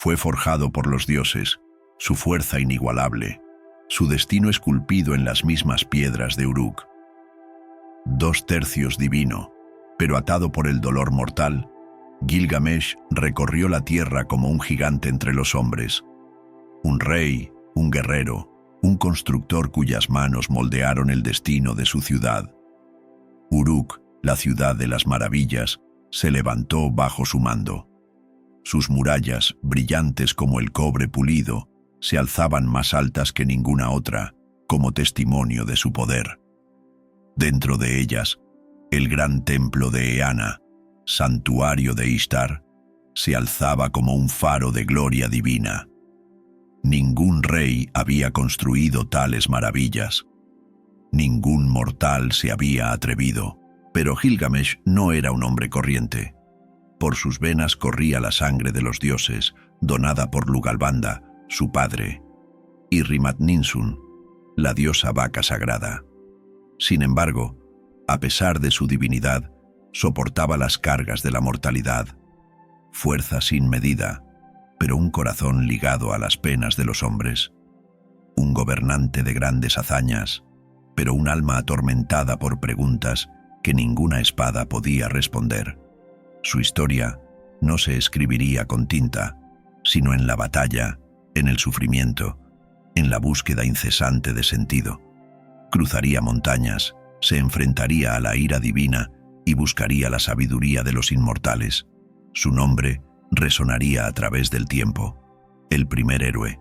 Fue forjado por los dioses, su fuerza inigualable, su destino esculpido en las mismas piedras de Uruk. 2/3 divino, pero atado por el dolor mortal, Gilgamesh recorrió la tierra como un gigante entre los hombres. Un rey, un guerrero, un constructor cuyas manos moldearon el destino de su ciudad. Uruk, la ciudad de las maravillas, se levantó bajo su mando. Sus murallas, brillantes como el cobre pulido, se alzaban más altas que ninguna otra, como testimonio de su poder. Dentro de ellas, el gran templo de Eana, santuario de Ishtar, se alzaba como un faro de gloria divina. Ningún rey había construido tales maravillas. Ningún mortal se había atrevido, pero Gilgamesh no era un hombre corriente. Por sus venas corría la sangre de los dioses, donada por Lugalbanda, su padre, y Rimat-Ninsun, la diosa vaca sagrada. Sin embargo, a pesar de su divinidad, soportaba las cargas de la mortalidad. Fuerza sin medida, pero un corazón ligado a las penas de los hombres. Un gobernante de grandes hazañas, pero un alma atormentada por preguntas que ninguna espada podía responder. Su historia no se escribiría con tinta, sino en la batalla, en el sufrimiento, en la búsqueda incesante de sentido. Cruzaría montañas, se enfrentaría a la ira divina y buscaría la sabiduría de los inmortales. Su nombre resonaría a través del tiempo. El primer héroe,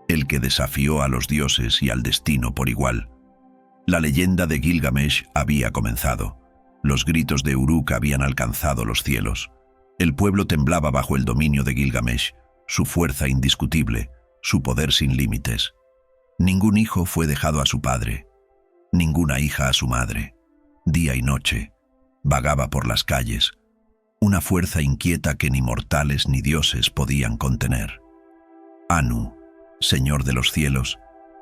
el que desafió a los dioses y al destino por igual. La leyenda de Gilgamesh había comenzado. Los gritos de Uruk habían alcanzado los cielos. El pueblo temblaba bajo el dominio de Gilgamesh, su fuerza indiscutible, su poder sin límites. Ningún hijo fue dejado a su padre, ninguna hija a su madre. Día y noche, vagaba por las calles, una fuerza inquieta que ni mortales ni dioses podían contener. Anu, señor de los cielos,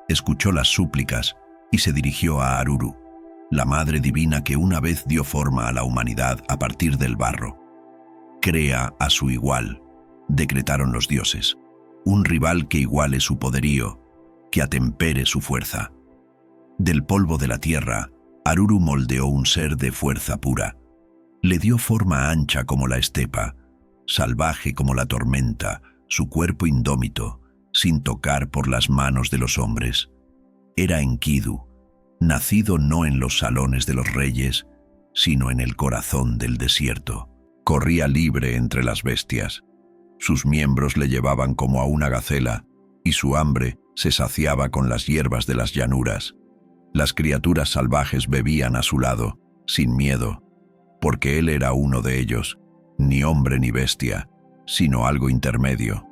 escuchó las súplicas y se dirigió a Aruru, la madre divina que una vez dio forma a la humanidad a partir del barro. Crea a su igual, decretaron los dioses, un rival que iguale su poderío, que atempere su fuerza. Del polvo de la tierra, Aruru moldeó un ser de fuerza pura. Le dio forma ancha como la estepa, salvaje como la tormenta, su cuerpo indómito, sin tocar por las manos de los hombres. Era Enkidu, nacido no en los salones de los reyes, sino en el corazón del desierto. Corría libre entre las bestias. Sus miembros le llevaban como a una gacela, y su hambre se saciaba con las hierbas de las llanuras. Las criaturas salvajes bebían a su lado, sin miedo, porque él era uno de ellos, ni hombre ni bestia, sino algo intermedio.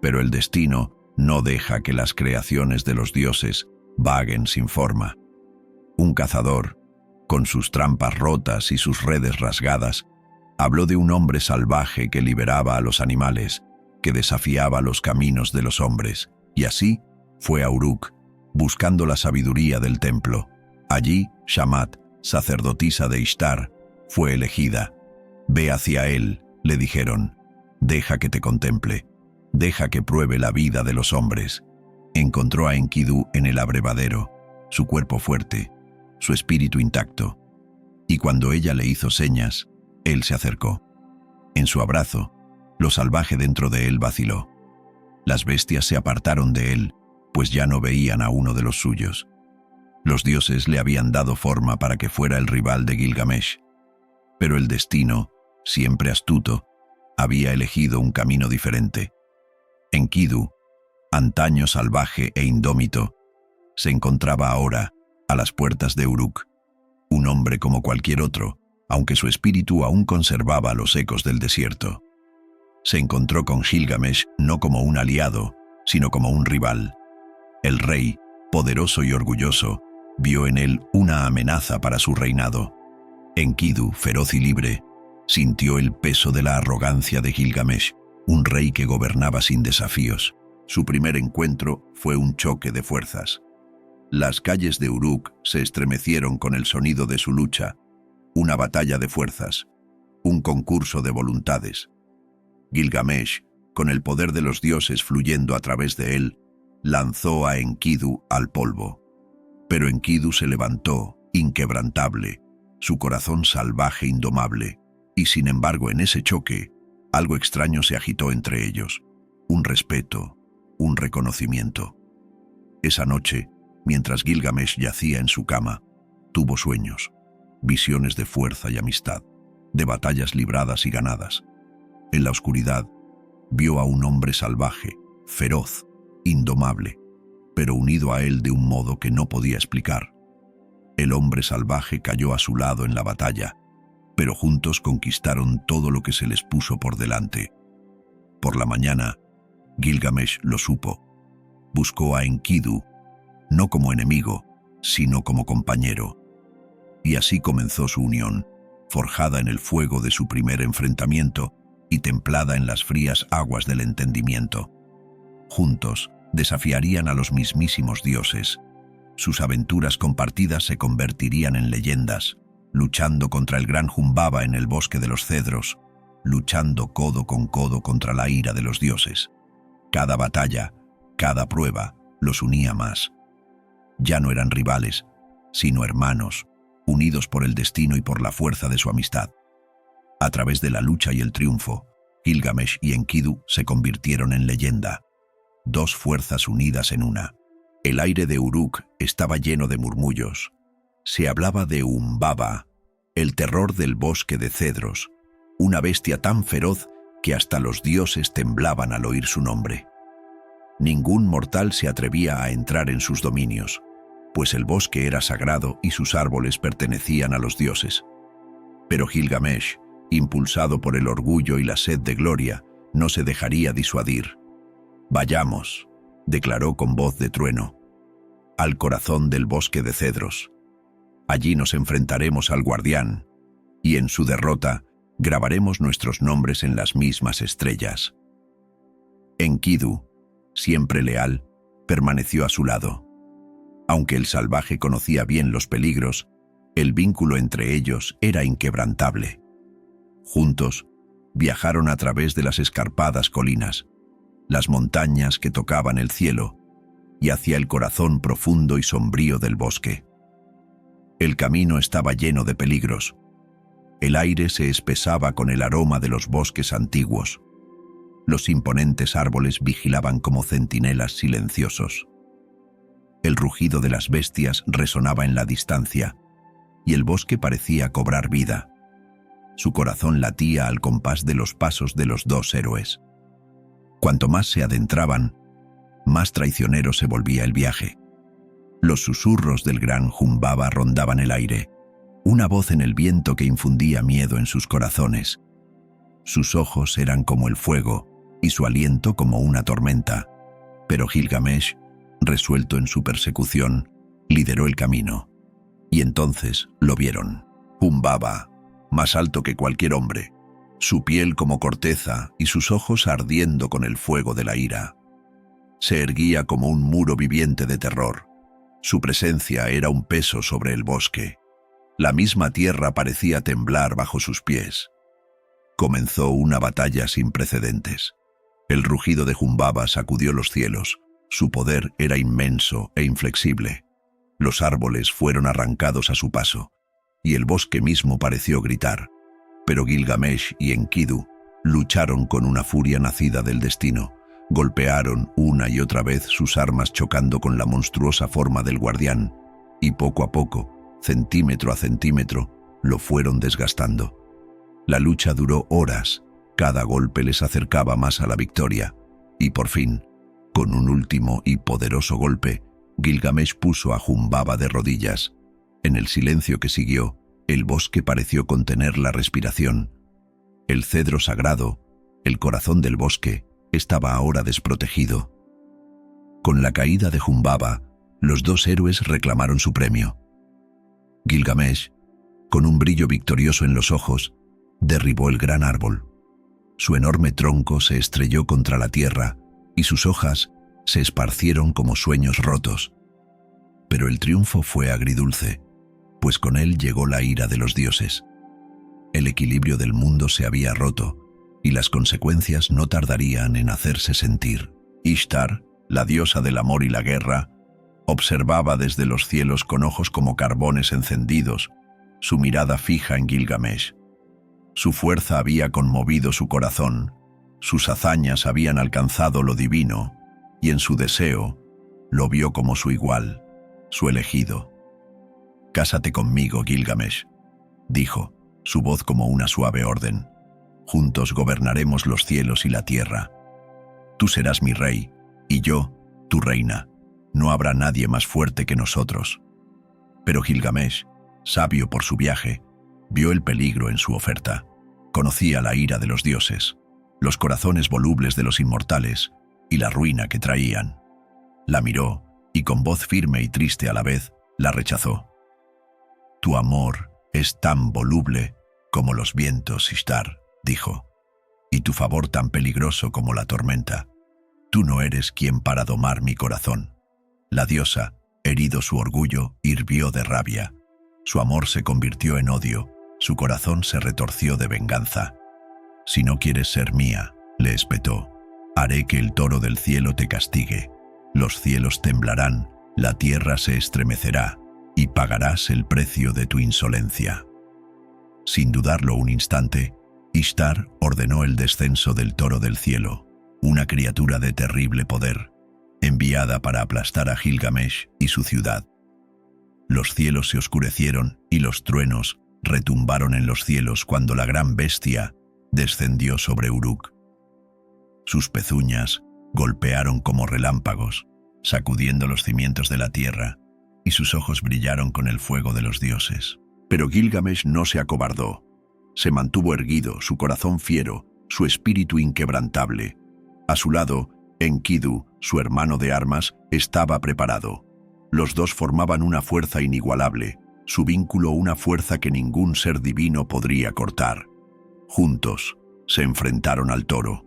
Pero el destino no deja que las creaciones de los dioses vaguen sin forma. Un cazador, con sus trampas rotas y sus redes rasgadas, habló de un hombre salvaje que liberaba a los animales, que desafiaba los caminos de los hombres, y así fue a Uruk, buscando la sabiduría del templo. Allí, Shamat, sacerdotisa de Ishtar, fue elegida. «Ve hacia él», le dijeron, «deja que te contemple, deja que pruebe la vida de los hombres». Encontró a Enkidu en el abrevadero, su cuerpo fuerte, su espíritu intacto, y cuando ella le hizo señas, él se acercó. En su abrazo, lo salvaje dentro de él vaciló. Las bestias se apartaron de él, pues ya no veían a uno de los suyos. Los dioses le habían dado forma para que fuera el rival de Gilgamesh, pero el destino, siempre astuto, había elegido un camino diferente. Enkidu, antaño salvaje e indómito, se encontraba ahora a las puertas de Uruk, un hombre como cualquier otro, aunque su espíritu aún conservaba los ecos del desierto. Se encontró con Gilgamesh no como un aliado, sino como un rival. El rey, poderoso y orgulloso, vio en él una amenaza para su reinado. Enkidu, feroz y libre, sintió el peso de la arrogancia de Gilgamesh, un rey que gobernaba sin desafíos. Su primer encuentro fue un choque de fuerzas. Las calles de Uruk se estremecieron con el sonido de su lucha, una batalla de fuerzas, un concurso de voluntades. Gilgamesh, con el poder de los dioses fluyendo a través de él, lanzó a Enkidu al polvo. Pero Enkidu se levantó, inquebrantable, su corazón salvaje, indomable, y sin embargo en ese choque, algo extraño se agitó entre ellos, un respeto, un reconocimiento. Esa noche, mientras Gilgamesh yacía en su cama, tuvo sueños, visiones de fuerza y amistad, de batallas libradas y ganadas. En la oscuridad, vio a un hombre salvaje, feroz, indomable, pero unido a él de un modo que no podía explicar. El hombre salvaje cayó a su lado en la batalla, pero juntos conquistaron todo lo que se les puso por delante. Por la mañana, Gilgamesh lo supo. Buscó a Enkidu, no como enemigo, sino como compañero. Y así comenzó su unión, forjada en el fuego de su primer enfrentamiento y templada en las frías aguas del entendimiento. Juntos, desafiarían a los mismísimos dioses. Sus aventuras compartidas se convertirían en leyendas, luchando contra el gran Humbaba en el bosque de los cedros, luchando codo con codo contra la ira de los dioses. Cada batalla, cada prueba, los unía más. Ya no eran rivales, sino hermanos, unidos por el destino y por la fuerza de su amistad. A través de la lucha y el triunfo, Gilgamesh y Enkidu se convirtieron en leyenda, dos fuerzas unidas en una. El aire de Uruk estaba lleno de murmullos. Se hablaba de Humbaba, el terror del bosque de cedros, una bestia tan feroz que hasta los dioses temblaban al oír su nombre. Ningún mortal se atrevía a entrar en sus dominios, pues el bosque era sagrado y sus árboles pertenecían a los dioses. Pero Gilgamesh, impulsado por el orgullo y la sed de gloria, no se dejaría disuadir. «Vayamos», declaró con voz de trueno, «al corazón del bosque de cedros. Allí nos enfrentaremos al guardián, y en su derrota grabaremos nuestros nombres en las mismas estrellas». Enkidu, siempre leal, permaneció a su lado. Aunque el salvaje conocía bien los peligros, el vínculo entre ellos era inquebrantable. Juntos, viajaron a través de las escarpadas colinas, las montañas que tocaban el cielo, y hacia el corazón profundo y sombrío del bosque. El camino estaba lleno de peligros. El aire se espesaba con el aroma de los bosques antiguos. Los imponentes árboles vigilaban como centinelas silenciosos. El rugido de las bestias resonaba en la distancia, y el bosque parecía cobrar vida. Su corazón latía al compás de los pasos de los dos héroes. Cuanto más se adentraban, más traicionero se volvía el viaje. Los susurros del gran Humbaba rondaban el aire, una voz en el viento que infundía miedo en sus corazones. Sus ojos eran como el fuego y su aliento como una tormenta, pero Gilgamesh, resuelto en su persecución, lideró el camino. Y entonces lo vieron. Humbaba, más alto que cualquier hombre, su piel como corteza y sus ojos ardiendo con el fuego de la ira. Se erguía como un muro viviente de terror. Su presencia era un peso sobre el bosque. La misma tierra parecía temblar bajo sus pies. Comenzó una batalla sin precedentes. El rugido de Humbaba sacudió los cielos. Su poder era inmenso e inflexible. Los árboles fueron arrancados a su paso, y el bosque mismo pareció gritar. Pero Gilgamesh y Enkidu lucharon con una furia nacida del destino. Golpearon una y otra vez sus armas chocando con la monstruosa forma del guardián, y poco a poco, centímetro a centímetro, lo fueron desgastando. La lucha duró horas, cada golpe les acercaba más a la victoria, y por fin, con un último y poderoso golpe, Gilgamesh puso a Humbaba de rodillas. En el silencio que siguió, el bosque pareció contener la respiración. El cedro sagrado, el corazón del bosque, estaba ahora desprotegido. Con la caída de Humbaba, los dos héroes reclamaron su premio. Gilgamesh, con un brillo victorioso en los ojos, derribó el gran árbol. Su enorme tronco se estrelló contra la tierra y sus hojas se esparcieron como sueños rotos. Pero el triunfo fue agridulce, pues con él llegó la ira de los dioses. El equilibrio del mundo se había roto, y las consecuencias no tardarían en hacerse sentir. Ishtar, la diosa del amor y la guerra, observaba desde los cielos con ojos como carbones encendidos, su mirada fija en Gilgamesh. Su fuerza había conmovido su corazón, sus hazañas habían alcanzado lo divino, y en su deseo lo vio como su igual, su elegido. «Cásate conmigo, Gilgamesh», dijo, su voz como una suave orden. «Juntos gobernaremos los cielos y la tierra. Tú serás mi rey, y yo, tu reina. No habrá nadie más fuerte que nosotros». Pero Gilgamesh, sabio por su viaje, vio el peligro en su oferta. Conocía la ira de los dioses, los corazones volubles de los inmortales y la ruina que traían. La miró y con voz firme y triste a la vez, la rechazó. «Tu amor es tan voluble como los vientos, Ishtar», dijo, «y tu favor tan peligroso como la tormenta. Tú no eres quien para domar mi corazón». La diosa, herido su orgullo, hirvió de rabia. Su amor se convirtió en odio, su corazón se retorció de venganza. «Si no quieres ser mía», le espetó, «haré que el toro del cielo te castigue. Los cielos temblarán, la tierra se estremecerá, y pagarás el precio de tu insolencia». Sin dudarlo un instante, Ishtar ordenó el descenso del toro del cielo, una criatura de terrible poder, enviada para aplastar a Gilgamesh y su ciudad. Los cielos se oscurecieron y los truenos retumbaron en los cielos cuando la gran bestia descendió sobre Uruk. Sus pezuñas golpearon como relámpagos, sacudiendo los cimientos de la tierra, y sus ojos brillaron con el fuego de los dioses. Pero Gilgamesh no se acobardó. Se mantuvo erguido, su corazón fiero, su espíritu inquebrantable. A su lado, Enkidu, su hermano de armas, estaba preparado. Los dos formaban una fuerza inigualable, su vínculo una fuerza que ningún ser divino podría cortar. Juntos, se enfrentaron al toro.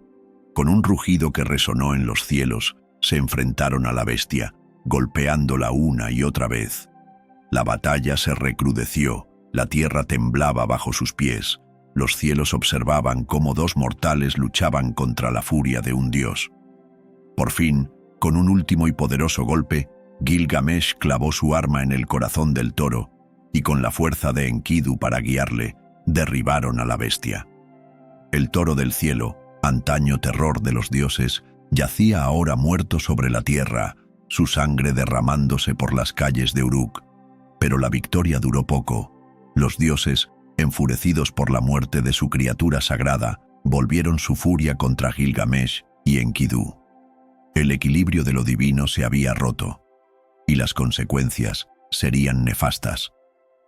Con un rugido que resonó en los cielos, se enfrentaron a la bestia, golpeándola una y otra vez. La batalla se recrudeció, la tierra temblaba bajo sus pies, los cielos observaban cómo dos mortales luchaban contra la furia de un dios. Por fin, con un último y poderoso golpe, Gilgamesh clavó su arma en el corazón del toro, y con la fuerza de Enkidu para guiarle, derribaron a la bestia. El toro del cielo, antaño terror de los dioses, yacía ahora muerto sobre la tierra, su sangre derramándose por las calles de Uruk. Pero la victoria duró poco. Los dioses, enfurecidos por la muerte de su criatura sagrada, volvieron su furia contra Gilgamesh y Enkidu. El equilibrio de lo divino se había roto, y las consecuencias serían nefastas.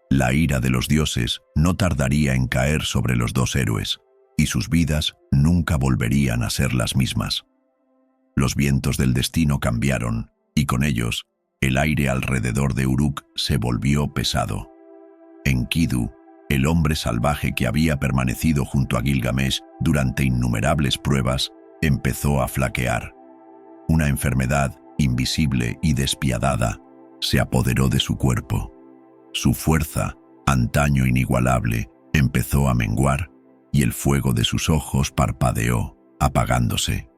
La ira de los dioses no tardaría en caer sobre los dos héroes, y sus vidas nunca volverían a ser las mismas. Los vientos del destino cambiaron, y con ellos, el aire alrededor de Uruk se volvió pesado. Enkidu, el hombre salvaje que había permanecido junto a Gilgamesh durante innumerables pruebas, empezó a flaquear. Una enfermedad, invisible y despiadada, se apoderó de su cuerpo. Su fuerza, antaño inigualable, empezó a menguar, y el fuego de sus ojos parpadeó, apagándose.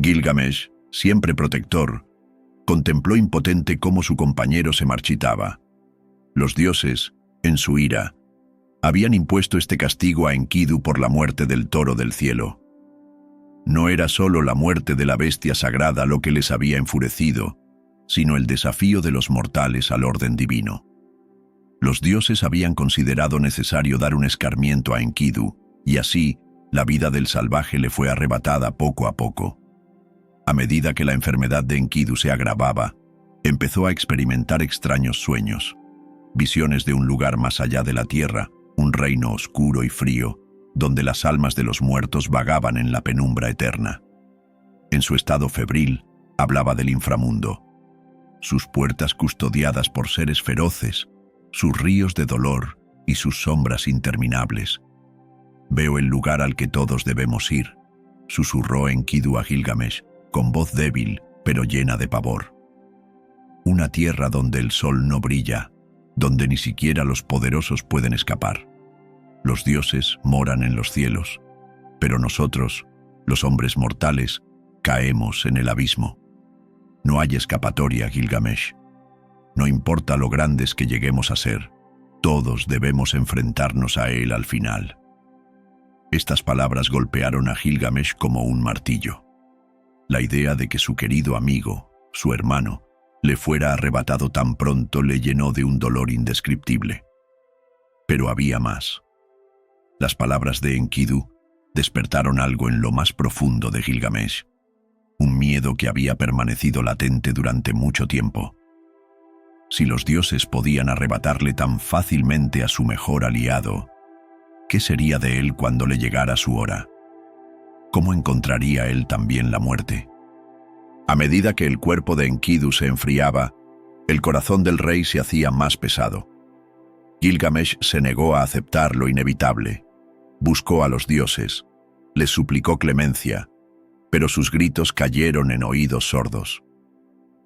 Gilgamesh, siempre protector, contempló impotente cómo su compañero se marchitaba. Los dioses, en su ira, habían impuesto este castigo a Enkidu por la muerte del toro del cielo. No era solo la muerte de la bestia sagrada lo que les había enfurecido, sino el desafío de los mortales al orden divino. Los dioses habían considerado necesario dar un escarmiento a Enkidu, y así, la vida del salvaje le fue arrebatada poco a poco. A medida que la enfermedad de Enkidu se agravaba, empezó a experimentar extraños sueños, visiones de un lugar más allá de la tierra, un reino oscuro y frío, donde las almas de los muertos vagaban en la penumbra eterna. En su estado febril, hablaba del inframundo, sus puertas custodiadas por seres feroces, sus ríos de dolor y sus sombras interminables. «Veo el lugar al que todos debemos ir», susurró Enkidu a Gilgamesh, con voz débil pero llena de pavor. «Una tierra donde el sol no brilla, donde ni siquiera los poderosos pueden escapar. Los dioses moran en los cielos. Pero nosotros, los hombres mortales, caemos en el abismo. No hay escapatoria, Gilgamesh. No importa lo grandes que lleguemos a ser, todos debemos enfrentarnos a él al final. Estas palabras golpearon a Gilgamesh como un martillo. La idea de que su querido amigo, su hermano, le fuera arrebatado tan pronto le llenó de un dolor indescriptible. Pero había más. Las palabras de Enkidu despertaron algo en lo más profundo de Gilgamesh, un miedo que había permanecido latente durante mucho tiempo. Si los dioses podían arrebatarle tan fácilmente a su mejor aliado, ¿qué sería de él cuando le llegara su hora? ¿Cómo encontraría él también la muerte? A medida que el cuerpo de Enkidu se enfriaba, el corazón del rey se hacía más pesado. Gilgamesh se negó a aceptar lo inevitable. Buscó a los dioses, les suplicó clemencia, pero sus gritos cayeron en oídos sordos.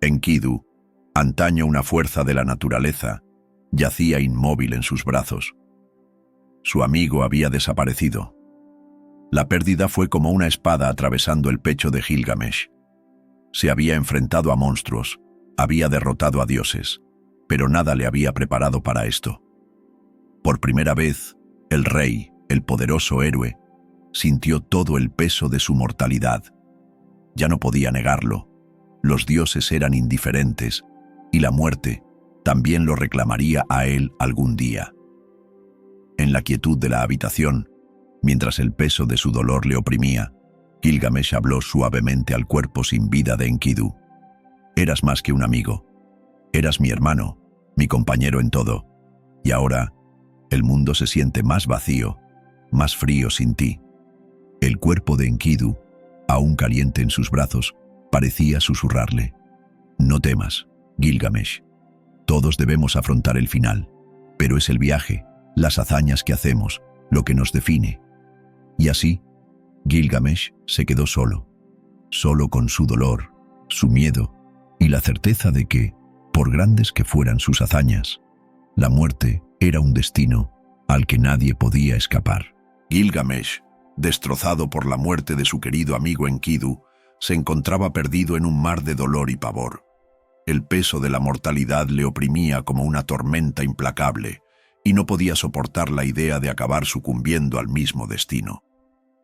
Enkidu, antaño una fuerza de la naturaleza, yacía inmóvil en sus brazos. Su amigo había desaparecido. La pérdida fue como una espada atravesando el pecho de Gilgamesh. Se había enfrentado a monstruos, había derrotado a dioses, pero nada le había preparado para esto. Por primera vez, el rey, el poderoso héroe, sintió todo el peso de su mortalidad. Ya no podía negarlo. Los dioses eran indiferentes, y la muerte también lo reclamaría a él algún día. En la quietud de la habitación, mientras el peso de su dolor le oprimía, Gilgamesh habló suavemente al cuerpo sin vida de Enkidu. Eras más que un amigo. Eras mi hermano, mi compañero en todo. Y ahora, el mundo se siente más vacío, más frío sin ti. El cuerpo de Enkidu, aún caliente en sus brazos, parecía susurrarle: no temas, Gilgamesh. Todos debemos afrontar el final, pero es el viaje, las hazañas que hacemos, lo que nos define. Y así, Gilgamesh se quedó solo con su dolor, su miedo y la certeza de que, por grandes que fueran sus hazañas, la muerte era un destino al que nadie podía escapar. Gilgamesh, destrozado por la muerte de su querido amigo Enkidu, se encontraba perdido en un mar de dolor y pavor. El peso de la mortalidad le oprimía como una tormenta implacable, y no podía soportar la idea de acabar sucumbiendo al mismo destino.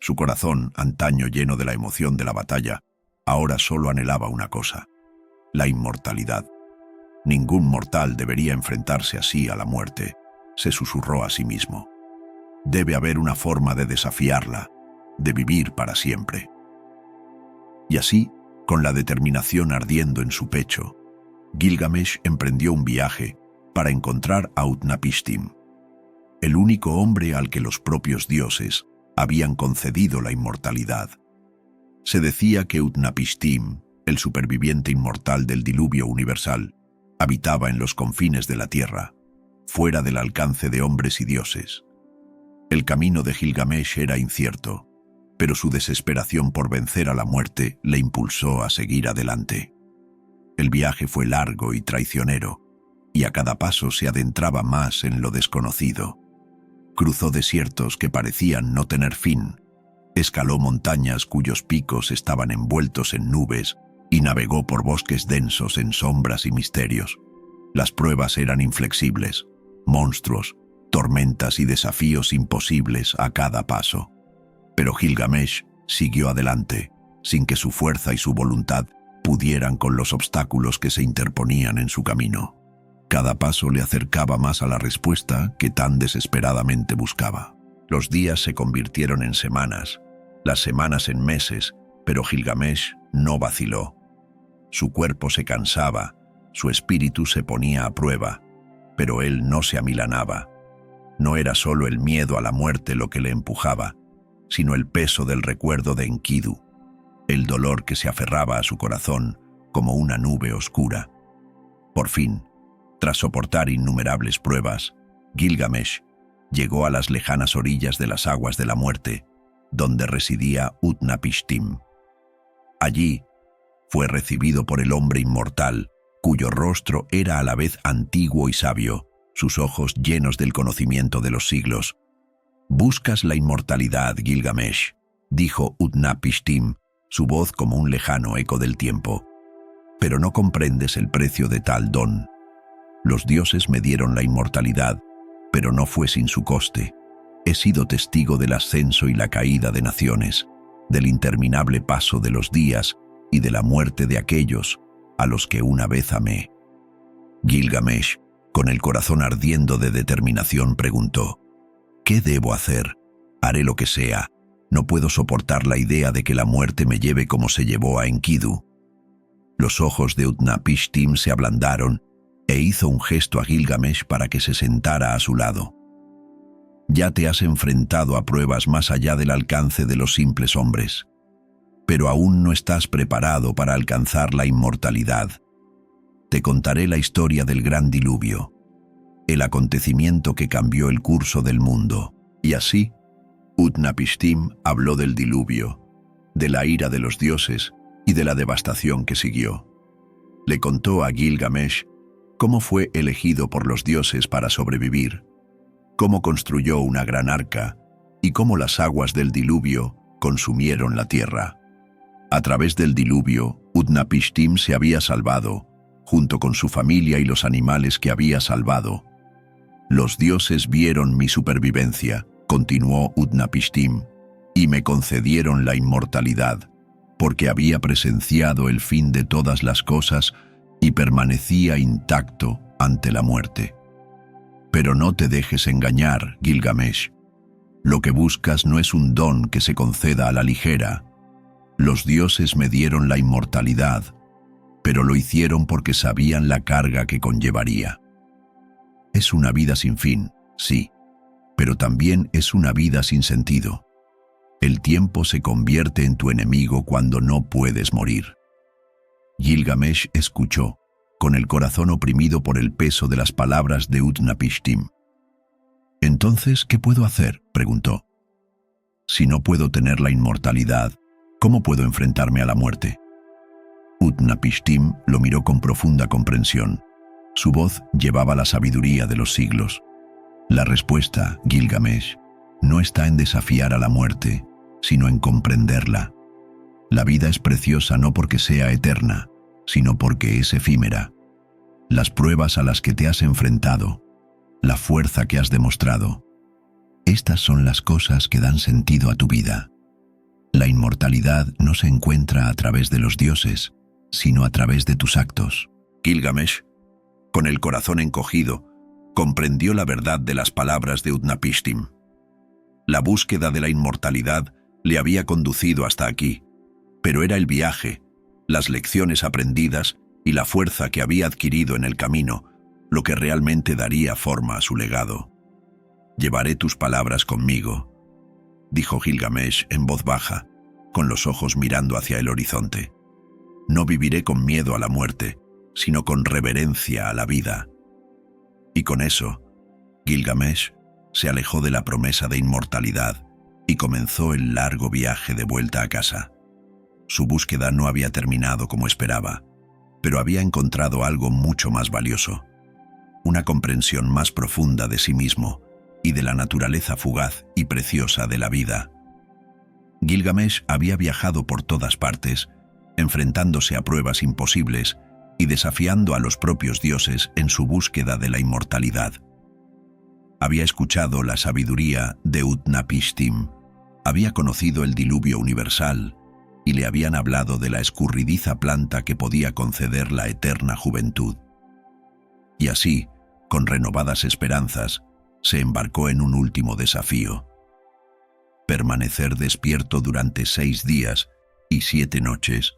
Su corazón, antaño lleno de la emoción de la batalla, ahora solo anhelaba una cosa: la inmortalidad. Ningún mortal debería enfrentarse así a la muerte, se susurró a sí mismo. Debe haber una forma de desafiarla, de vivir para siempre. Y así, con la determinación ardiendo en su pecho, Gilgamesh emprendió un viaje para encontrar a Utnapishtim, el único hombre al que los propios dioses habían concedido la inmortalidad. Se decía que Utnapishtim, el superviviente inmortal del diluvio universal, habitaba en los confines de la tierra, fuera del alcance de hombres y dioses. El camino de Gilgamesh era incierto, pero su desesperación por vencer a la muerte le impulsó a seguir adelante. El viaje fue largo y traicionero, y a cada paso se adentraba más en lo desconocido. Cruzó desiertos que parecían no tener fin, escaló montañas cuyos picos estaban envueltos en nubes y navegó por bosques densos en sombras y misterios. Las pruebas eran inflexibles, monstruos, tormentas y desafíos imposibles a cada paso. Pero Gilgamesh siguió adelante, sin que su fuerza y su voluntad pudieran con los obstáculos que se interponían en su camino. Cada paso le acercaba más a la respuesta que tan desesperadamente buscaba. Los días se convirtieron en semanas, las semanas en meses, pero Gilgamesh no vaciló. Su cuerpo se cansaba, su espíritu se ponía a prueba, pero él no se amilanaba. No era solo el miedo a la muerte lo que le empujaba, sino el peso del recuerdo de Enkidu, el dolor que se aferraba a su corazón como una nube oscura. Por fin, tras soportar innumerables pruebas, Gilgamesh llegó a las lejanas orillas de las aguas de la muerte, donde residía Utnapishtim. Allí fue recibido por el hombre inmortal, cuyo rostro era a la vez antiguo y sabio, sus ojos llenos del conocimiento de los siglos. «Buscas la inmortalidad, Gilgamesh», dijo Utnapishtim, su voz como un lejano eco del tiempo. Pero no comprendes el precio de tal don. Los dioses me dieron la inmortalidad, pero no fue sin su coste. He sido testigo del ascenso y la caída de naciones, del interminable paso de los días y de la muerte de aquellos a los que una vez amé. Gilgamesh, con el corazón ardiendo de determinación, preguntó: ¿qué debo hacer? Haré lo que sea. No puedo soportar la idea de que la muerte me lleve como se llevó a Enkidu. Los ojos de Utnapishtim se ablandaron e hizo un gesto a Gilgamesh para que se sentara a su lado. Ya te has enfrentado a pruebas más allá del alcance de los simples hombres, pero aún no estás preparado para alcanzar la inmortalidad. Te contaré la historia del gran diluvio, el acontecimiento que cambió el curso del mundo. Y así, Utnapishtim habló del diluvio, de la ira de los dioses y de la devastación que siguió. Le contó a Gilgamesh cómo fue elegido por los dioses para sobrevivir, cómo construyó una gran arca y cómo las aguas del diluvio consumieron la tierra. A través del diluvio, Utnapishtim se había salvado, junto con su familia y los animales que había salvado. Los dioses vieron mi supervivencia, continuó Utnapishtim, y me concedieron la inmortalidad, porque había presenciado el fin de todas las cosas y permanecía intacto ante la muerte. Pero no te dejes engañar, Gilgamesh. Lo que buscas no es un don que se conceda a la ligera. Los dioses me dieron la inmortalidad, pero lo hicieron porque sabían la carga que conllevaría. Es una vida sin fin, sí, pero también es una vida sin sentido. El tiempo se convierte en tu enemigo cuando no puedes morir. Gilgamesh escuchó, con el corazón oprimido por el peso de las palabras de Utnapishtim. «Entonces, ¿qué puedo hacer?», preguntó. «Si no puedo tener la inmortalidad, ¿cómo puedo enfrentarme a la muerte?». Utnapishtim lo miró con profunda comprensión. Su voz llevaba la sabiduría de los siglos. La respuesta, Gilgamesh, no está en desafiar a la muerte, sino en comprenderla. La vida es preciosa no porque sea eterna, sino porque es efímera. Las pruebas a las que te has enfrentado, la fuerza que has demostrado, estas son las cosas que dan sentido a tu vida. La inmortalidad no se encuentra a través de los dioses, sino a través de tus actos. Gilgamesh, con el corazón encogido, comprendió la verdad de las palabras de Utnapishtim. La búsqueda de la inmortalidad le había conducido hasta aquí, pero era el viaje, las lecciones aprendidas y la fuerza que había adquirido en el camino lo que realmente daría forma a su legado. «Llevaré tus palabras conmigo», dijo Gilgamesh en voz baja, con los ojos mirando hacia el horizonte. «No viviré con miedo a la muerte, sino con reverencia a la vida». Y con eso, Gilgamesh se alejó de la promesa de inmortalidad y comenzó el largo viaje de vuelta a casa. Su búsqueda no había terminado como esperaba, pero había encontrado algo mucho más valioso, una comprensión más profunda de sí mismo y de la naturaleza fugaz y preciosa de la vida. Gilgamesh había viajado por todas partes, enfrentándose a pruebas imposibles y desafiando a los propios dioses en su búsqueda de la inmortalidad. Había escuchado la sabiduría de Utnapishtim, había conocido el diluvio universal y le habían hablado de la escurridiza planta que podía conceder la eterna juventud. Y así, con renovadas esperanzas, se embarcó en un último desafío: permanecer despierto durante 6 días y 7 noches,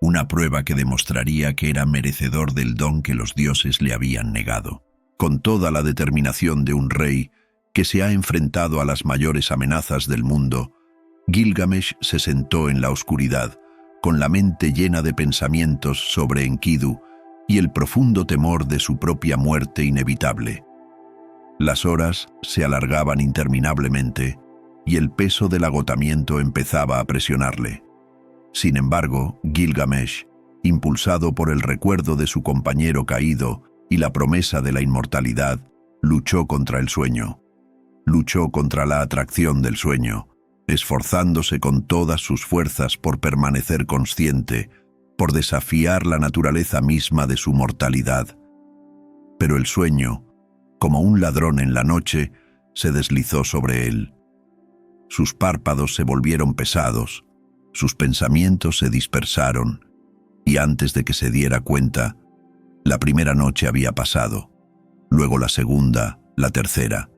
una prueba que demostraría que era merecedor del don que los dioses le habían negado. Con toda la determinación de un rey que se ha enfrentado a las mayores amenazas del mundo, Gilgamesh se sentó en la oscuridad, con la mente llena de pensamientos sobre Enkidu y el profundo temor de su propia muerte inevitable. Las horas se alargaban interminablemente y el peso del agotamiento empezaba a presionarle. Sin embargo, Gilgamesh, impulsado por el recuerdo de su compañero caído y la promesa de la inmortalidad, luchó contra el sueño. Luchó contra la atracción del sueño, esforzándose con todas sus fuerzas por permanecer consciente, por desafiar la naturaleza misma de su mortalidad. Pero el sueño, como un ladrón en la noche, se deslizó sobre él. Sus párpados se volvieron pesados, sus pensamientos se dispersaron, y antes de que se diera cuenta, la primera noche había pasado, luego la segunda, la tercera.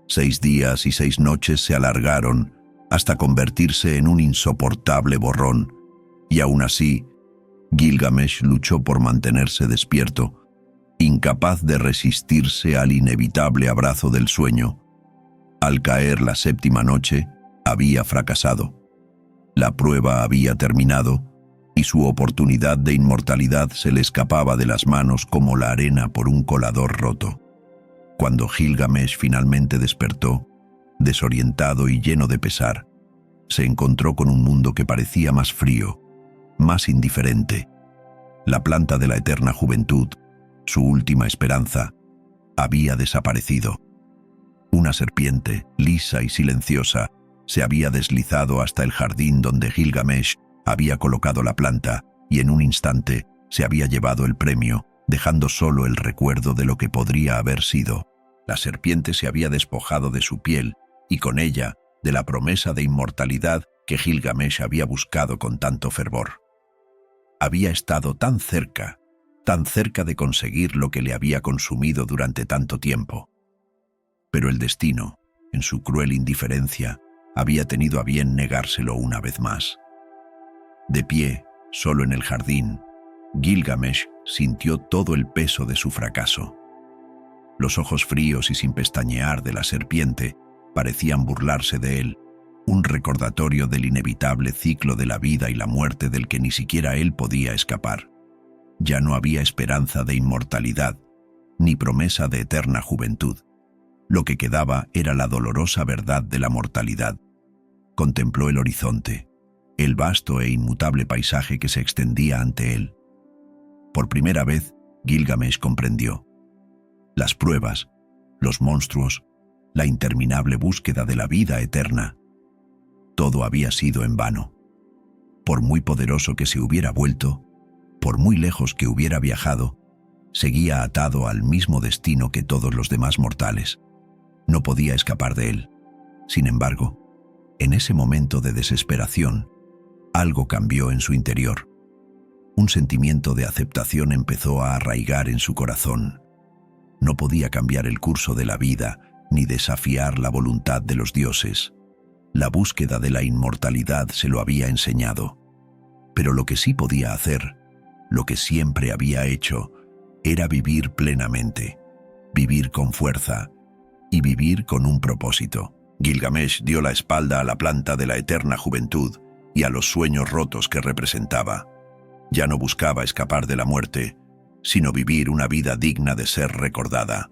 6 días y 6 noches se alargaron hasta convertirse en un insoportable borrón, y aún así, Gilgamesh luchó por mantenerse despierto, incapaz de resistirse al inevitable abrazo del sueño. Al caer la 7ª noche, había fracasado. La prueba había terminado, y su oportunidad de inmortalidad se le escapaba de las manos como la arena por un colador roto. Cuando Gilgamesh finalmente despertó, desorientado y lleno de pesar, se encontró con un mundo que parecía más frío, más indiferente. La planta de la eterna juventud, su última esperanza, había desaparecido. Una serpiente, lisa y silenciosa, se había deslizado hasta el jardín donde Gilgamesh había colocado la planta y en un instante se había llevado el premio, dejando solo el recuerdo de lo que podría haber sido. La serpiente se había despojado de su piel y con ella de la promesa de inmortalidad que Gilgamesh había buscado con tanto fervor. Había estado tan cerca de conseguir lo que le había consumido durante tanto tiempo. Pero el destino, en su cruel indiferencia, había tenido a bien negárselo una vez más. De pie, solo en el jardín, Gilgamesh sintió todo el peso de su fracaso. Los ojos fríos y sin pestañear de la serpiente parecían burlarse de él, un recordatorio del inevitable ciclo de la vida y la muerte del que ni siquiera él podía escapar. Ya no había esperanza de inmortalidad, ni promesa de eterna juventud. Lo que quedaba era la dolorosa verdad de la mortalidad. Contempló el horizonte, el vasto e inmutable paisaje que se extendía ante él. Por primera vez, Gilgamesh comprendió. Las pruebas, los monstruos, la interminable búsqueda de la vida eterna. Todo había sido en vano. Por muy poderoso que se hubiera vuelto, por muy lejos que hubiera viajado, seguía atado al mismo destino que todos los demás mortales. No podía escapar de él. Sin embargo, en ese momento de desesperación, algo cambió en su interior. Un sentimiento de aceptación empezó a arraigar en su corazón. No podía cambiar el curso de la vida ni desafiar la voluntad de los dioses. La búsqueda de la inmortalidad se lo había enseñado. Pero lo que sí podía hacer, lo que siempre había hecho, era vivir plenamente, vivir con fuerza y vivir con un propósito. Gilgamesh dio la espalda a la planta de la eterna juventud y a los sueños rotos que representaba. Ya no buscaba escapar de la muerte, sino vivir una vida digna de ser recordada.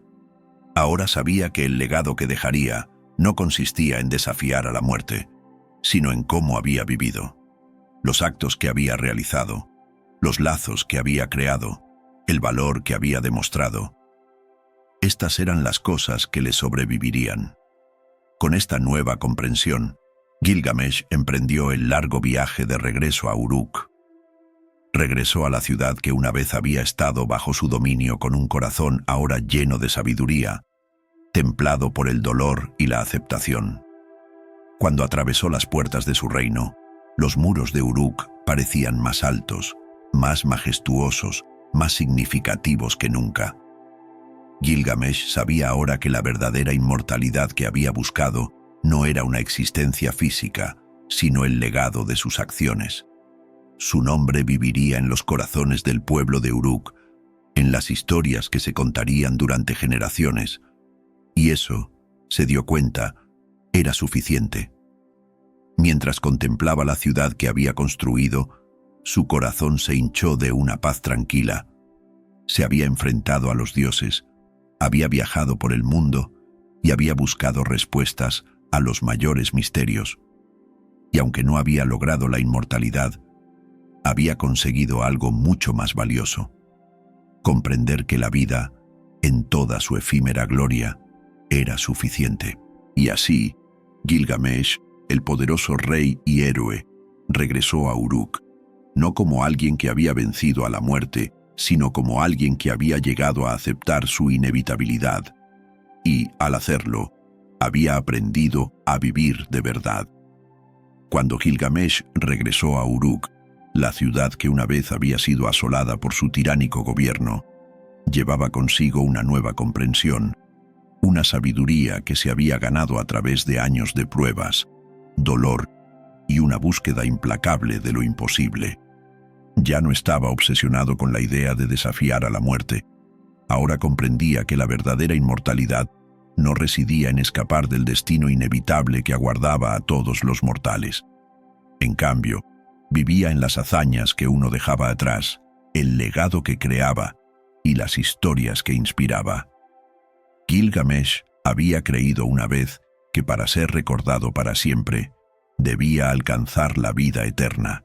Ahora sabía que el legado que dejaría no consistía en desafiar a la muerte, sino en cómo había vivido, los actos que había realizado, los lazos que había creado, el valor que había demostrado. Estas eran las cosas que le sobrevivirían. Con esta nueva comprensión, Gilgamesh emprendió el largo viaje de regreso a Uruk. Regresó a la ciudad que una vez había estado bajo su dominio con un corazón ahora lleno de sabiduría, templado por el dolor y la aceptación. Cuando atravesó las puertas de su reino, los muros de Uruk parecían más altos, más majestuosos, más significativos que nunca. Gilgamesh sabía ahora que la verdadera inmortalidad que había buscado no era una existencia física, sino el legado de sus acciones. Su nombre viviría en los corazones del pueblo de Uruk, en las historias que se contarían durante generaciones, y eso, se dio cuenta, era suficiente. Mientras contemplaba la ciudad que había construido, su corazón se hinchó de una paz tranquila. Se había enfrentado a los dioses, había viajado por el mundo y había buscado respuestas a los mayores misterios. Y aunque no había logrado la inmortalidad, había conseguido algo mucho más valioso: comprender que la vida, en toda su efímera gloria, era suficiente. Y así, Gilgamesh el poderoso rey y héroe, regresó a Uruk, no como alguien que había vencido a la muerte, sino como alguien que había llegado a aceptar su inevitabilidad. Y, al hacerlo, había aprendido a vivir de verdad. Cuando Gilgamesh regresó a Uruk, la ciudad que una vez había sido asolada por su tiránico gobierno, llevaba consigo una nueva comprensión, una sabiduría que se había ganado a través de años de pruebas, dolor y una búsqueda implacable de lo imposible. Ya no estaba obsesionado con la idea de desafiar a la muerte. Ahora comprendía que la verdadera inmortalidad no residía en escapar del destino inevitable que aguardaba a todos los mortales. En cambio, vivía en las hazañas que uno dejaba atrás, el legado que creaba y las historias que inspiraba. Gilgamesh había creído una vez que para ser recordado para siempre, debía alcanzar la vida eterna.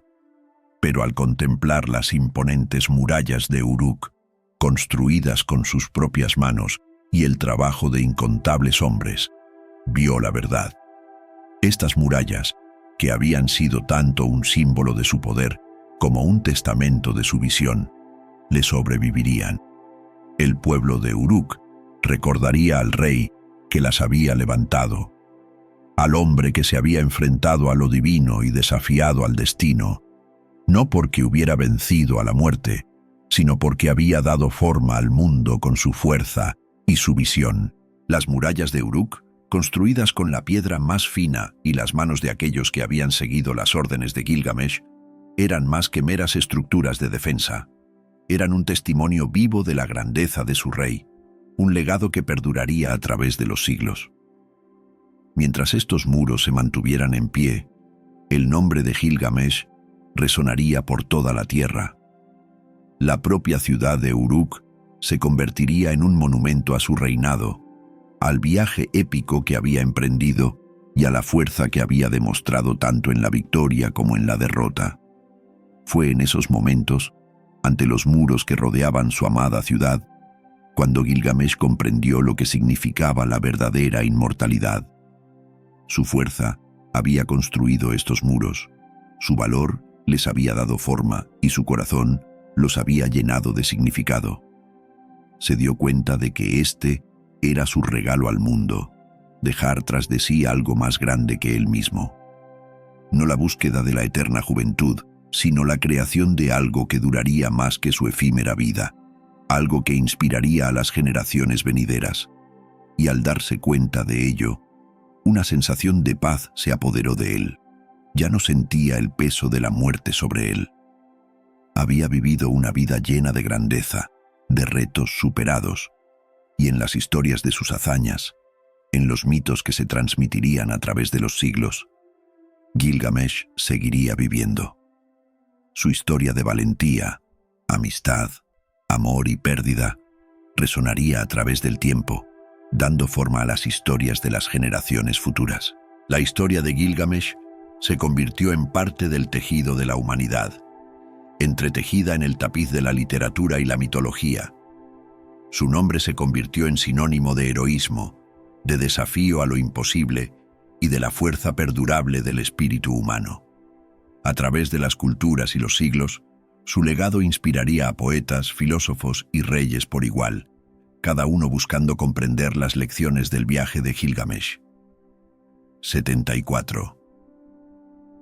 Pero al contemplar las imponentes murallas de Uruk, construidas con sus propias manos y el trabajo de incontables hombres, vio la verdad. Estas murallas, que habían sido tanto un símbolo de su poder como un testamento de su visión, le sobrevivirían. El pueblo de Uruk recordaría al rey que las había levantado, al hombre que se había enfrentado a lo divino y desafiado al destino, no porque hubiera vencido a la muerte, sino porque había dado forma al mundo con su fuerza y su visión. Las murallas de Uruk, construidas con la piedra más fina y las manos de aquellos que habían seguido las órdenes de Gilgamesh, eran más que meras estructuras de defensa. Eran un testimonio vivo de la grandeza de su rey, un legado que perduraría a través de los siglos. Mientras estos muros se mantuvieran en pie, el nombre de Gilgamesh resonaría por toda la tierra. La propia ciudad de Uruk se convertiría en un monumento a su reinado, al viaje épico que había emprendido y a la fuerza que había demostrado tanto en la victoria como en la derrota. Fue en esos momentos, ante los muros que rodeaban su amada ciudad, cuando Gilgamesh comprendió lo que significaba la verdadera inmortalidad. Su fuerza había construido estos muros, su valor les había dado forma y su corazón los había llenado de significado. Se dio cuenta de que este era su regalo al mundo, dejar tras de sí algo más grande que él mismo. No la búsqueda de la eterna juventud, sino la creación de algo que duraría más que su efímera vida, algo que inspiraría a las generaciones venideras. Y al darse cuenta de ello, una sensación de paz se apoderó de él. Ya no sentía el peso de la muerte sobre él. Había vivido una vida llena de grandeza, de retos superados, y en las historias de sus hazañas, en los mitos que se transmitirían a través de los siglos, Gilgamesh seguiría viviendo. Su historia de valentía, amistad, amor y pérdida resonaría a través del tiempo, dando forma a las historias de las generaciones futuras. La historia de Gilgamesh se convirtió en parte del tejido de la humanidad, entretejida en el tapiz de la literatura y la mitología. Su nombre se convirtió en sinónimo de heroísmo, de desafío a lo imposible y de la fuerza perdurable del espíritu humano. A través de las culturas y los siglos, su legado inspiraría a poetas, filósofos y reyes por igual, cada uno buscando comprender las lecciones del viaje de Gilgamesh. 74.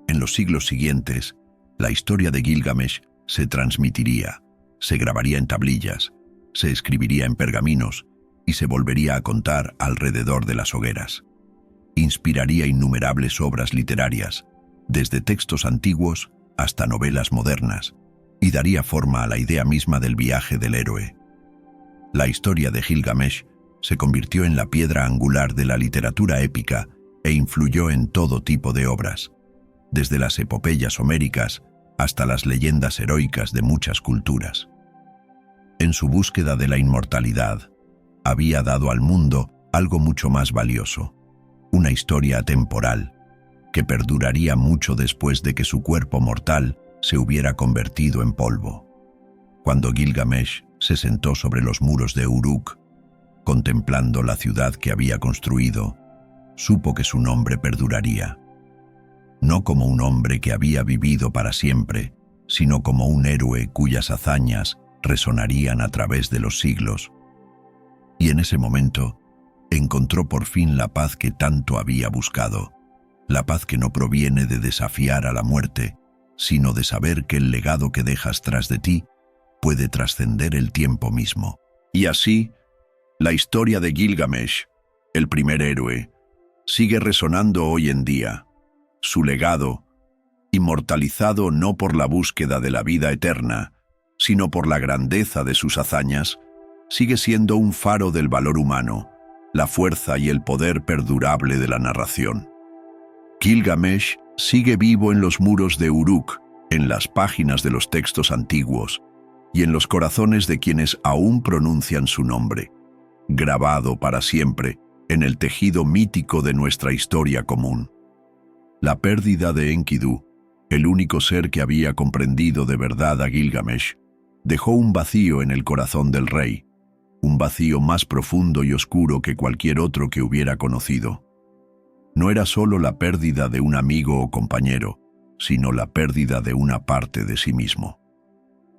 En los siglos siguientes, la historia de Gilgamesh se transmitiría, se grabaría en tablillas, se escribiría en pergaminos y se volvería a contar alrededor de las hogueras. Inspiraría innumerables obras literarias, desde textos antiguos hasta novelas modernas, y daría forma a la idea misma del viaje del héroe. La historia de Gilgamesh se convirtió en la piedra angular de la literatura épica e influyó en todo tipo de obras, desde las epopeyas homéricas hasta las leyendas heroicas de muchas culturas. En su búsqueda de la inmortalidad, había dado al mundo algo mucho más valioso, una historia atemporal, que perduraría mucho después de que su cuerpo mortal se hubiera convertido en polvo. Cuando Gilgamesh se sentó sobre los muros de Uruk, contemplando la ciudad que había construido, supo que su nombre perduraría. no como un hombre que había vivido para siempre, sino como un héroe cuyas hazañas resonarían a través de los siglos. Y en ese momento encontró por fin la paz que tanto había buscado, la paz que no proviene de desafiar a la muerte, sino de saber que el legado que dejas tras de ti puede trascender el tiempo mismo. Y así, la historia de Gilgamesh, el primer héroe, sigue resonando hoy en día. Su legado, inmortalizado no por la búsqueda de la vida eterna, sino por la grandeza de sus hazañas, sigue siendo un faro del valor humano, la fuerza y el poder perdurable de la narración. Gilgamesh sigue vivo en los muros de Uruk, en las páginas de los textos antiguos y en los corazones de quienes aún pronuncian su nombre, grabado para siempre en el tejido mítico de nuestra historia común. La pérdida de Enkidu, el único ser que había comprendido de verdad a Gilgamesh, dejó un vacío en el corazón del rey, un vacío más profundo y oscuro que cualquier otro que hubiera conocido. No era solo la pérdida de un amigo o compañero, sino la pérdida de una parte de sí mismo.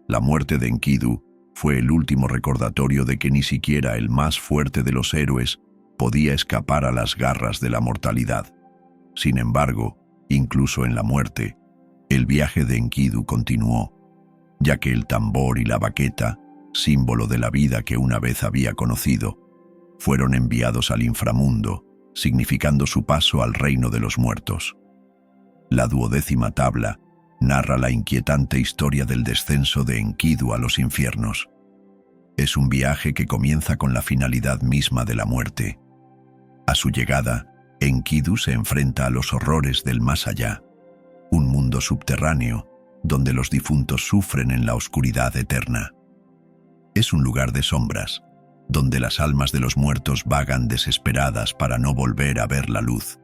La muerte de Enkidu fue el último recordatorio de que ni siquiera el más fuerte de los héroes podía escapar a las garras de la mortalidad. Sin embargo, incluso en la muerte, el viaje de Enkidu continuó, ya que el tambor y la baqueta, símbolo de la vida que una vez había conocido, fueron enviados al inframundo, significando su paso al reino de los muertos. La 12ª tabla narra la inquietante historia del descenso de Enkidu a los infiernos. Es un viaje que comienza con la finalidad misma de la muerte. A su llegada, Enkidu se enfrenta a los horrores del más allá, un mundo subterráneo donde los difuntos sufren en la oscuridad eterna. Es un lugar de sombras, donde las almas de los muertos vagan desesperadas para no volver a ver la luz.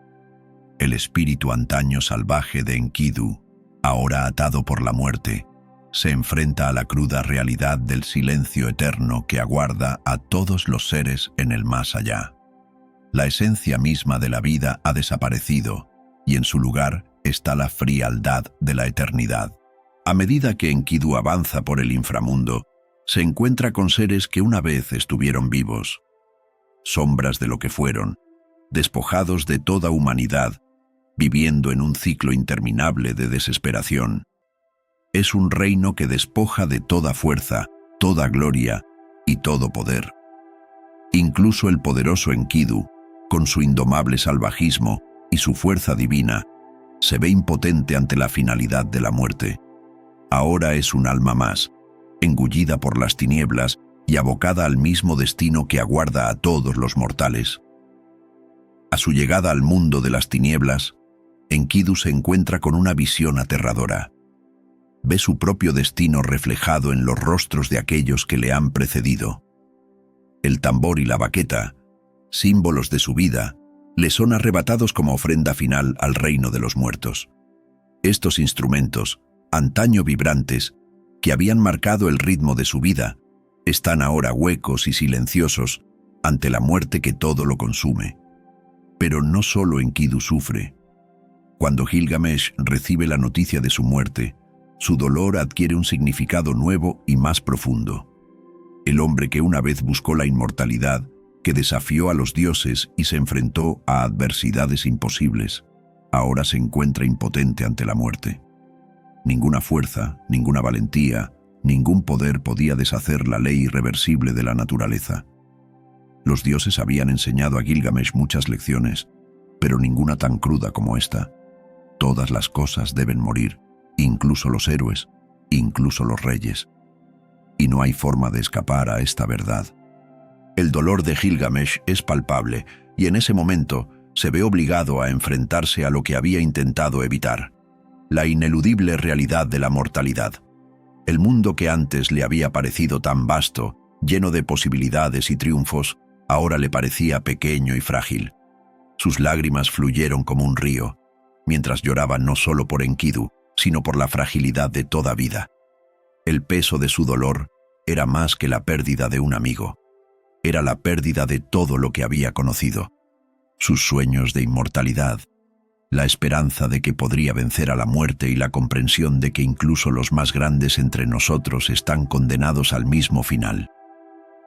El espíritu antaño salvaje de Enkidu, ahora atado por la muerte, se enfrenta a la cruda realidad del silencio eterno que aguarda a todos los seres en el más allá. La esencia misma de la vida ha desaparecido y en su lugar está la frialdad de la eternidad. A medida que Enkidu avanza por el inframundo, se encuentra con seres que una vez estuvieron vivos, sombras de lo que fueron, despojados de toda humanidad, viviendo en un ciclo interminable de desesperación. Es un reino que despoja de toda fuerza, toda gloria y todo poder. Incluso el poderoso Enkidu, con su indomable salvajismo y su fuerza divina, se ve impotente ante la finalidad de la muerte. Ahora es un alma más, engullida por las tinieblas y abocada al mismo destino que aguarda a todos los mortales. A su llegada al mundo de las tinieblas, Enkidu se encuentra con una visión aterradora. Ve su propio destino reflejado en los rostros de aquellos que le han precedido. El tambor y la baqueta, símbolos de su vida, le son arrebatados como ofrenda final al reino de los muertos. Estos instrumentos, antaño vibrantes, que habían marcado el ritmo de su vida, están ahora huecos y silenciosos ante la muerte que todo lo consume. Pero no solo Enkidu sufre. Cuando Gilgamesh recibe la noticia de su muerte, su dolor adquiere un significado nuevo y más profundo. El hombre que una vez buscó la inmortalidad, que desafió a los dioses y se enfrentó a adversidades imposibles, ahora se encuentra impotente ante la muerte. Ninguna fuerza, ninguna valentía, ningún poder podía deshacer la ley irreversible de la naturaleza. Los dioses habían enseñado a Gilgamesh muchas lecciones, pero ninguna tan cruda como esta. Todas las cosas deben morir, incluso los héroes, incluso los reyes. Y no hay forma de escapar a esta verdad. El dolor de Gilgamesh es palpable, y en ese momento se ve obligado a enfrentarse a lo que había intentado evitar: la ineludible realidad de la mortalidad. El mundo que antes le había parecido tan vasto, lleno de posibilidades y triunfos, ahora le parecía pequeño y frágil. Sus lágrimas fluyeron como un río, mientras lloraba no solo por Enkidu, sino por la fragilidad de toda vida. El peso de su dolor era más que la pérdida de un amigo. Era la pérdida de todo lo que había conocido: sus sueños de inmortalidad, la esperanza de que podría vencer a la muerte y la comprensión de que incluso los más grandes entre nosotros están condenados al mismo final.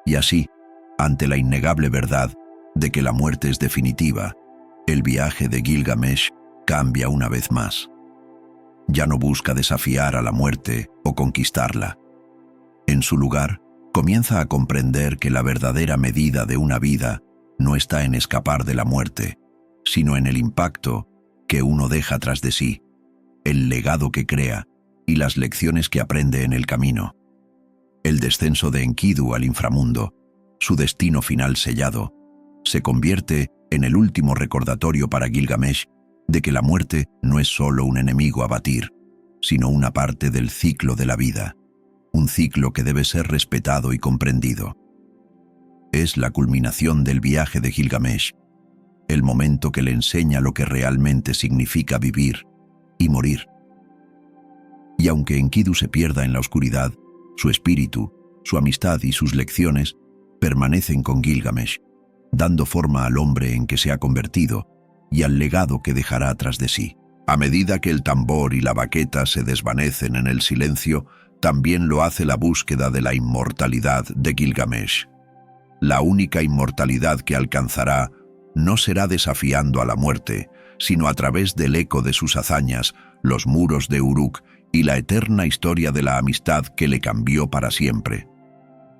Y así, ante la innegable verdad de que la muerte es definitiva, el viaje de Gilgamesh cambia una vez más. Ya no busca desafiar a la muerte o conquistarla. En su lugar, comienza a comprender que la verdadera medida de una vida no está en escapar de la muerte, sino en el impacto que uno deja tras de sí, el legado que crea y las lecciones que aprende en el camino. El descenso de Enkidu al inframundo, su destino final sellado, se convierte en el último recordatorio para Gilgamesh de que la muerte no es solo un enemigo a batir, sino una parte del ciclo de la vida, un ciclo que debe ser respetado y comprendido. Es la culminación del viaje de Gilgamesh, el momento que le enseña lo que realmente significa vivir y morir. Y aunque Enkidu se pierda en la oscuridad, su espíritu, su amistad y sus lecciones permanecen con Gilgamesh, dando forma al hombre en que se ha convertido y al legado que dejará tras de sí. A medida que el tambor y la baqueta se desvanecen en el silencio, también lo hace la búsqueda de la inmortalidad de Gilgamesh. La única inmortalidad que alcanzará no será desafiando a la muerte, sino a través del eco de sus hazañas, los muros de Uruk y la eterna historia de la amistad que le cambió para siempre.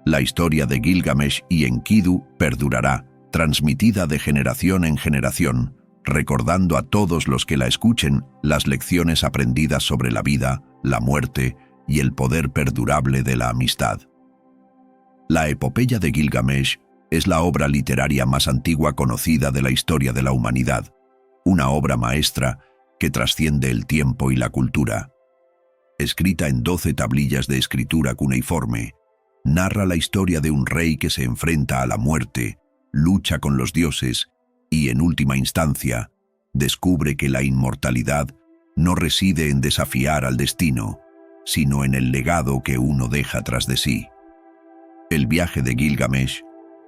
La historia de Gilgamesh y Enkidu perdurará, transmitida de generación en generación, recordando a todos los que la escuchen las lecciones aprendidas sobre la vida, la muerte y el poder perdurable de la amistad. La epopeya de Gilgamesh es la obra literaria más antigua conocida de la historia de la humanidad, una obra maestra que trasciende el tiempo y la cultura. Escrita en 12 tablillas de escritura cuneiforme, narra la historia de un rey que se enfrenta a la muerte, lucha con los dioses y, en última instancia, descubre que la inmortalidad no reside en desafiar al destino, sino en el legado que uno deja tras de sí. El viaje de Gilgamesh,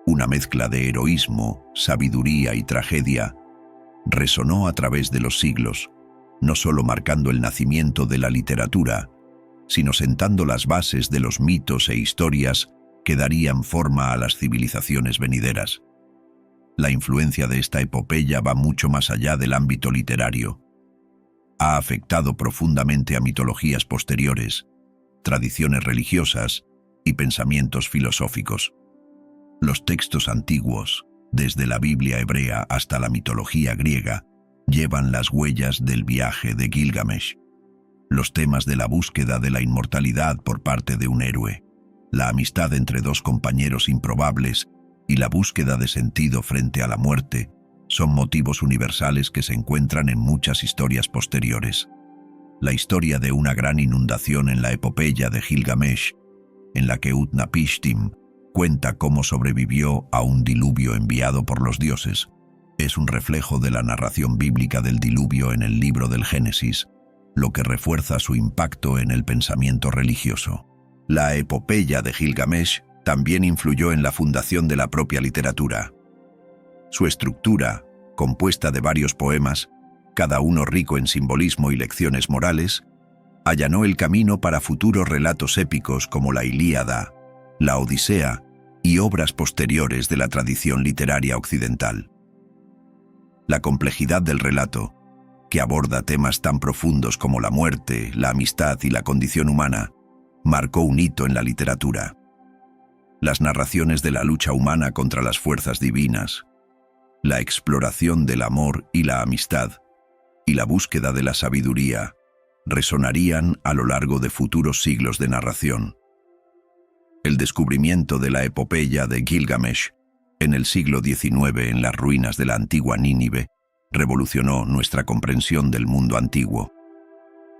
una mezcla de heroísmo, sabiduría y tragedia, resonó a través de los siglos, no solo marcando el nacimiento de la literatura, sino sentando las bases de los mitos e historias que darían forma a las civilizaciones venideras. La influencia de esta epopeya va mucho más allá del ámbito literario. Ha afectado profundamente a mitologías posteriores, tradiciones religiosas y pensamientos filosóficos. Los textos antiguos, desde la Biblia hebrea hasta la mitología griega, llevan las huellas del viaje de Gilgamesh. Los temas de la búsqueda de la inmortalidad por parte de un héroe, la amistad entre dos compañeros improbables y la búsqueda de sentido frente a la muerte son motivos universales que se encuentran en muchas historias posteriores. La historia de una gran inundación en la epopeya de Gilgamesh, en la que Utnapishtim cuenta cómo sobrevivió a un diluvio enviado por los dioses, es un reflejo de la narración bíblica del diluvio en el libro del Génesis, lo que refuerza su impacto en el pensamiento religioso. La epopeya de Gilgamesh también influyó en la fundación de la propia literatura. Su estructura, compuesta de varios poemas, cada uno rico en simbolismo y lecciones morales, allanó el camino para futuros relatos épicos como la Ilíada, la Odisea y obras posteriores de la tradición literaria occidental. La complejidad del relato, que aborda temas tan profundos como la muerte, la amistad y la condición humana, marcó un hito en la literatura. Las narraciones de la lucha humana contra las fuerzas divinas, la exploración del amor y la amistad, y la búsqueda de la sabiduría, resonarían a lo largo de futuros siglos de narración. El descubrimiento de la epopeya de Gilgamesh en el siglo XIX en las ruinas de la antigua Nínive revolucionó nuestra comprensión del mundo antiguo.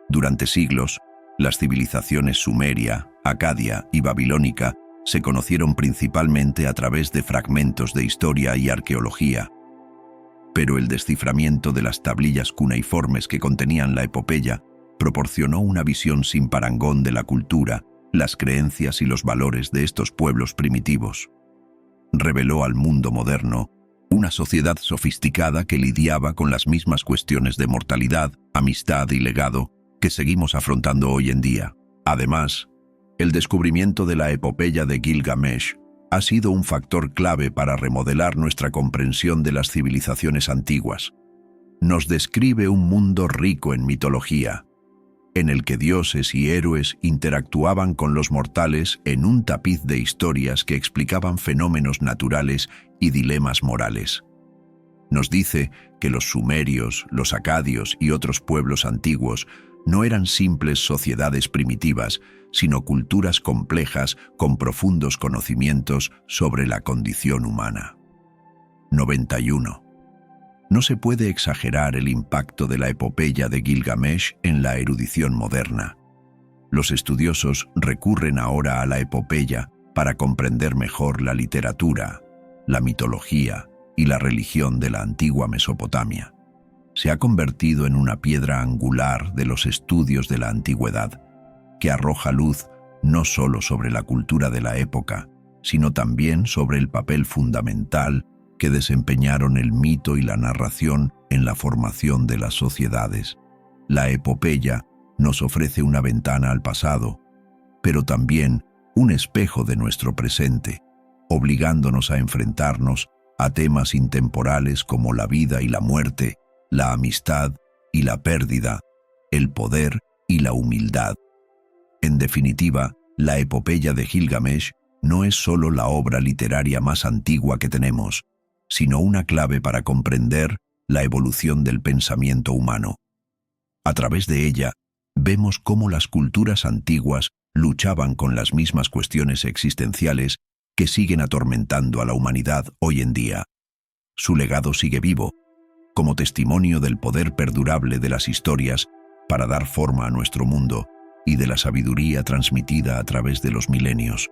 Durante siglos, las civilizaciones sumeria, acadia y babilónica se conocieron principalmente a través de fragmentos de historia y arqueología. Pero el desciframiento de las tablillas cuneiformes que contenían la epopeya proporcionó una visión sin parangón de la cultura, las creencias y los valores de estos pueblos primitivos. Reveló al mundo moderno Una sociedad sofisticada que lidiaba con las mismas cuestiones de mortalidad, amistad y legado que seguimos afrontando hoy en día. Además, el descubrimiento de la epopeya de Gilgamesh ha sido un factor clave para remodelar nuestra comprensión de las civilizaciones antiguas. Nos describe un mundo rico en mitología, en el que dioses y héroes interactuaban con los mortales en un tapiz de historias que explicaban fenómenos naturales y dilemas morales. Nos dice que los sumerios, los acadios y otros pueblos antiguos no eran simples sociedades primitivas, sino culturas complejas con profundos conocimientos sobre la condición humana. 91. No se puede exagerar el impacto de la epopeya de Gilgamesh en la erudición moderna. Los estudiosos recurren ahora a la epopeya para comprender mejor la literatura, la mitología y la religión de la antigua Mesopotamia. Se ha convertido en una piedra angular de los estudios de la antigüedad, que arroja luz no solo sobre la cultura de la época, sino también sobre el papel fundamental que desempeñaron el mito y la narración en la formación de las sociedades. La epopeya nos ofrece una ventana al pasado, pero también un espejo de nuestro presente, obligándonos a enfrentarnos a temas intemporales como la vida y la muerte, la amistad y la pérdida, el poder y la humildad. En definitiva, la epopeya de Gilgamesh no es solo la obra literaria más antigua que tenemos, sino una clave para comprender la evolución del pensamiento humano. A través de ella, vemos cómo las culturas antiguas luchaban con las mismas cuestiones existenciales que siguen atormentando a la humanidad hoy en día. Su legado sigue vivo, como testimonio del poder perdurable de las historias para dar forma a nuestro mundo y de la sabiduría transmitida a través de los milenios.